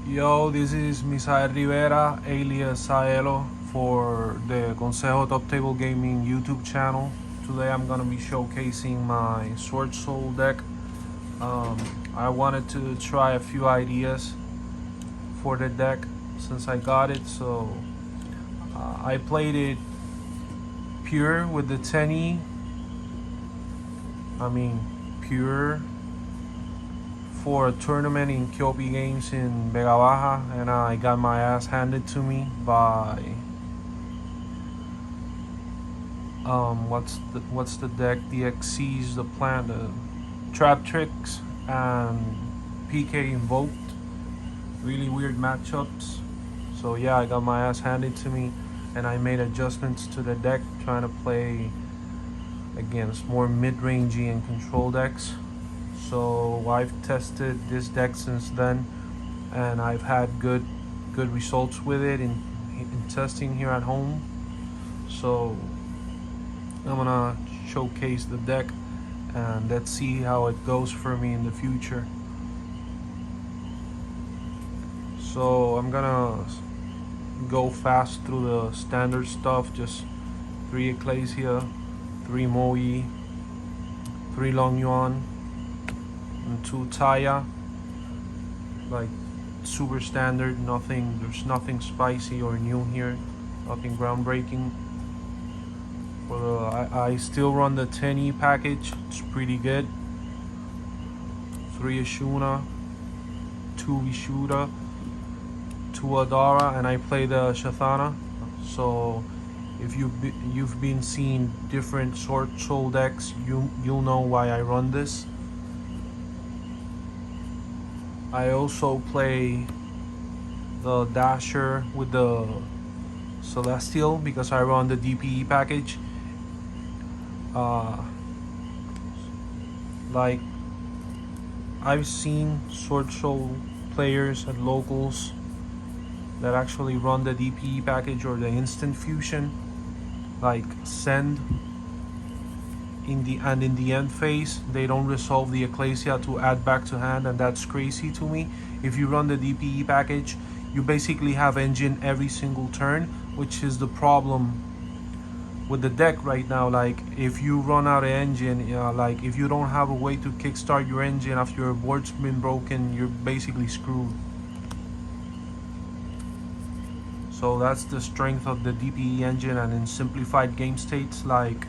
Yo, this is Misael Rivera, alias Saelo, for the Consejo Top Table Gaming YouTube channel. Today I'm gonna be showcasing my Swordsoul deck. I wanted to try a few ideas for the deck since I got it, so I played it pure with the Tenyi. Pure for a tournament in Kyopi Games in Vega Baja, and I got my ass handed to me by what's the deck? DXC's the plan, the Trap Tricks and PK Invoked. Really weird matchups. So yeah, I got my ass handed to me, and I made adjustments to the deck, trying to play against more mid-rangey and control decks. So I've tested this deck since then, and I've had good results with it in testing here at home. So I'm gonna showcase the deck, and let's see how it goes for me in the future. So I'm gonna go fast through the standard stuff. Just 3 Ecclesia, 3 Moi, 3 Long Yuan, and 2 Taya. Like super standard, there's nothing spicy or new here, nothing groundbreaking. For the I still run the Tenyi package, it's pretty good. 3 Ashuna, 2 Vishuddha, 2 Adara, and I play the Shathana. So if you've been seeing different Swordsoul decks, you'll know why I run this. I also play the Dasher with the Celestial because I run the DPE package. Like I've seen Swordsoul players at locals that actually run the DPE package or the instant fusion, like send in the end phase they don't resolve the Ecclesia to add back to hand, and that's crazy to me. If you run the DPE package, you basically have engine every single turn, which is the problem with the deck right now. Like if you run out of engine, like if you don't have a way to kickstart your engine after your board's been broken, you're basically screwed. So that's the strength of the DPE engine, and in simplified game states like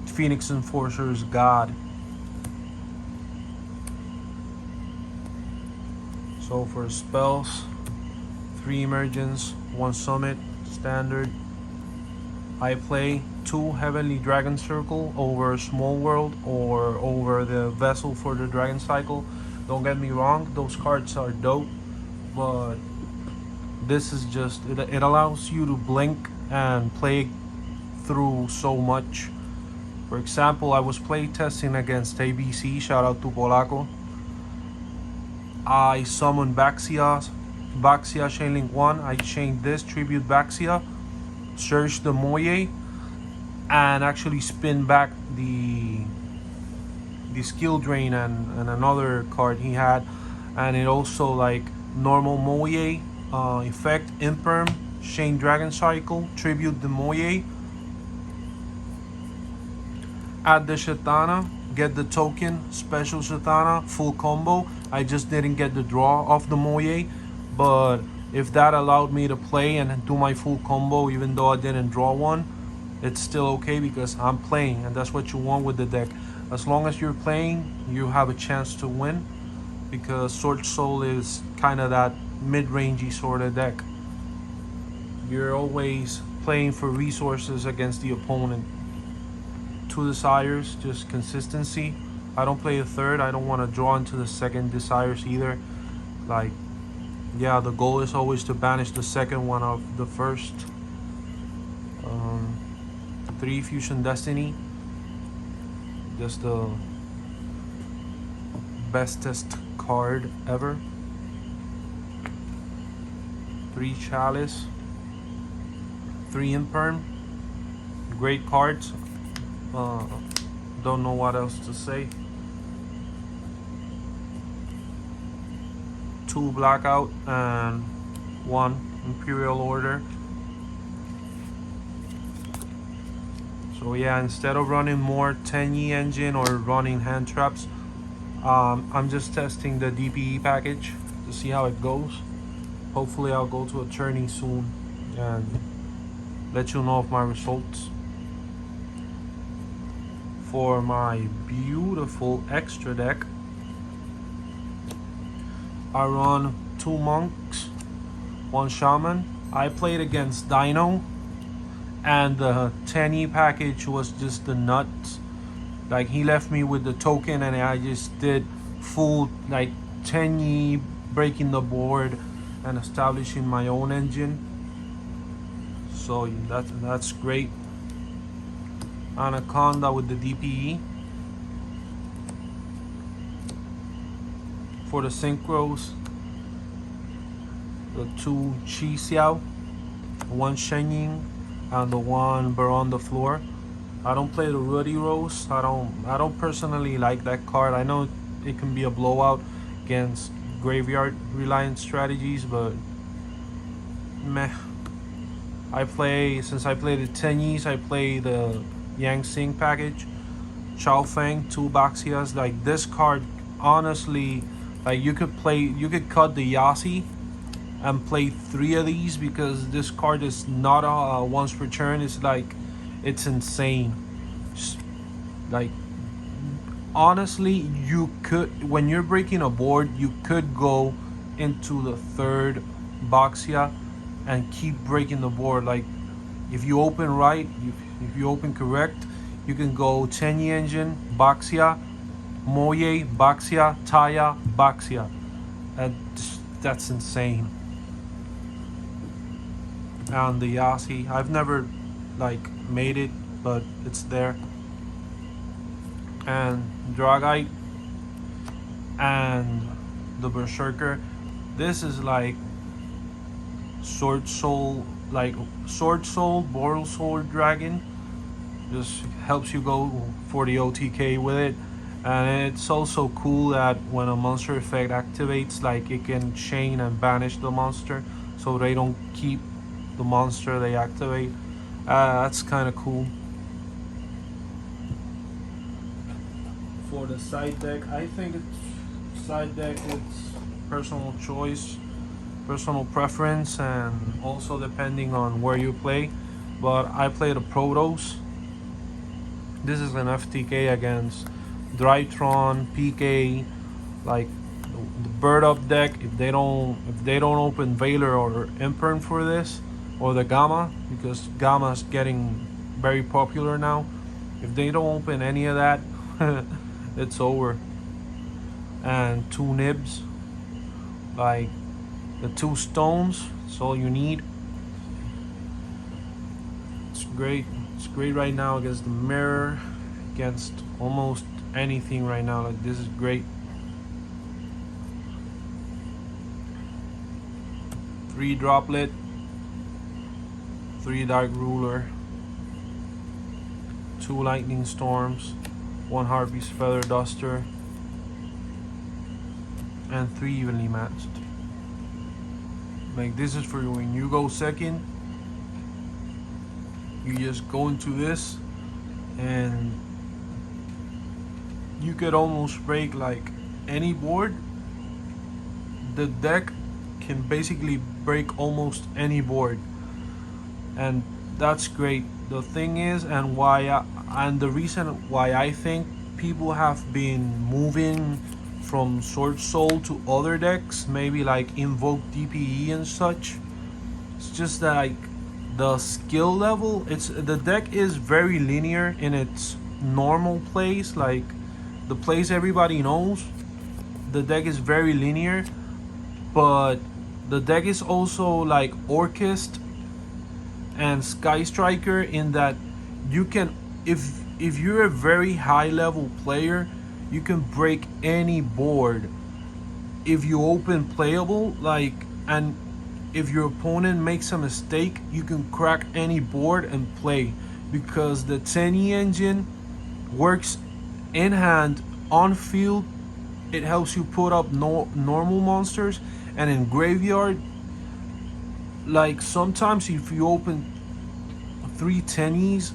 Phoenix Enforcer's God. So for spells, 3 Emergence, 1 Summit, standard. I play 2 Heavenly Dragon Circle over Small World or over the Vessel for the Dragon Cycle. Don't get me wrong, those cards are dope, but this is just, it allows you to blink and play through so much. For example, I was play testing against ABC, shout out to Polaco. I summoned Baxia Chainlink 1, I chained this, Tribute Baxia, search the Moye, and actually spin back the skill drain and another card he had, and it also like normal Moye, effect, Imperm, Chain Dragon Cycle, Tribute the Moye, add the Shatana, get the token, special Shatana, full combo. I just didn't get the draw off the Moye, but if that allowed me to play and do my full combo even though I didn't draw one, it's still okay because I'm playing, and that's what you want with the deck. As long as you're playing, you have a chance to win, because Swordsoul is kind of that mid-rangey sort of deck. You're always playing for resources against the opponent. 2 Desires, just consistency. I don't play a third. I don't want to draw into the second Desires either. Like, yeah, the goal is always to banish the second one of the first. 3 Fusion Destiny, just the bestest card ever. 3 Chalice, 3 Imperm, great cards. Don't know what else to say. 2 Blackout and 1 Imperial Order. So yeah, instead of running more Tenyi engine or running hand traps, I'm just testing the DPE package to see how it goes. Hopefully I'll go to a tourney soon and let you know of my results. For my beautiful extra deck, I run 2 monks, 1 shaman. I played against Dino, and the Tenyi package was just the nuts. Like, he left me with the token and I just did full like Tenyi, breaking the board and establishing my own engine. So that's great. Anaconda with the DPE. For the synchros, the 2 Chi Xiao, 1 Shenying, and the 1 Baron the Floor. I don't play the Ruddy Rose. I don't personally like that card. I know it can be a blowout against graveyard reliant strategies, but meh. Since I play the Tenyis, I play the Yang Sing package. Chao Feng, 2 Baxias. Like, this card, honestly, like, you could cut the Yasi and play 3 of these, because this card is not a once per turn. It's insane. Like, honestly, you could, when you're breaking a board, you could go into the 3rd Baxia and keep breaking the board. Like, if you open right, if you open correct, you can go Tenyi engine, Baxia, Moye, Baxia, Taya, Baxia. That's insane. And the Yasi, I've never like made it, but it's there. And Dragite and the Berserker. This is like Swordsoul, Boral Sword Dragon. Just helps you go for the OTK with it. And it's also cool that when a monster effect activates, like, it can chain and banish the monster, so they don't keep the monster they activate. That's kind of cool. For the side deck, I think it's personal choice, personal preference, and also depending on where you play. But I play the Protoss. This is an FTK against Drytron, PK, like the Bird Up deck. If they don't open Valor or Imperm for this, or the Gamma, because Gamma's getting very popular now. If they don't open any of that, it's over. And 2 Nibs, like the 2 stones, that's all you need. It's great. It's great right now against the Mirror, against almost anything right now. Like, this is great. 3 Droplet, 3 Dark Ruler, 2 Lightning Storms, 1 Harpy's Feather Duster, and 3 Evenly Matched. Like, this is for when you go second. You just go into this and you could almost break like any board. The deck can basically break almost any board, and that's great. The thing is, and the reason why I think people have been moving from Swordsoul to other decks, maybe like Invoke DPE and such, it's just that, like, the skill level, the deck is very linear in its normal plays, like the plays everybody knows. The deck is very linear, but the deck is also like Orchest and Sky Striker, in that you can, if you're a very high level player, you can break any board if you open playable, like, and if your opponent makes a mistake, you can crack any board and play, because the Tenyi engine works in hand, on field. it helps you put up normal monsters. And in graveyard, like sometimes if you open 3 tennies,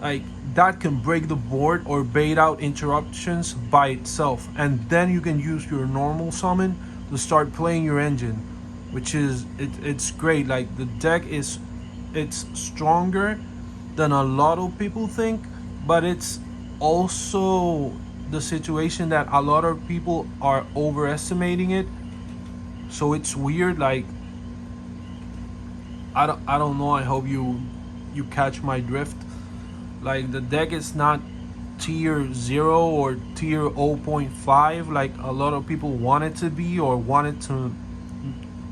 like that can break the board or bait out interruptions by itself, and then you can use your normal summon to start playing your engine, which is it's great. Like the deck it's stronger than a lot of people think, but it's also the situation that a lot of people are overestimating it. So it's weird. Like I don't know. I hope you catch my drift. Like the deck is not tier 0 or tier 0.5 like a lot of people want it to be, or want it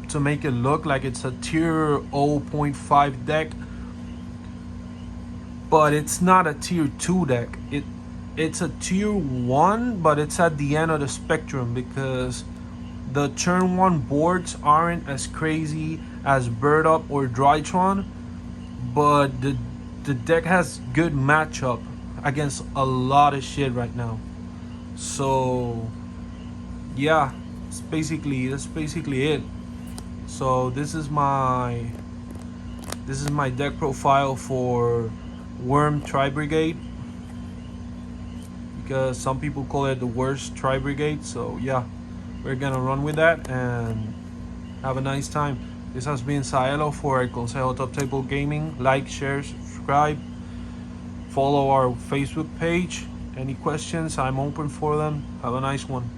to make it look like it's a tier 0.5 deck. But it's not a tier 2 deck. It's a tier 1, but it's at the end of the spectrum, because the turn 1 boards aren't as crazy as Bird Up or Drytron, but the deck has good matchup against a lot of shit right now. So yeah, that's basically it. So this is my deck profile for Worm Tribrigade, because some people call it the worst Tribrigade. So yeah, we're gonna run with that and have a nice time. This has been Saelo for El Consejo Top Table Gaming. Like, share, subscribe, follow our Facebook page. Any questions, I'm open for them. Have a nice one.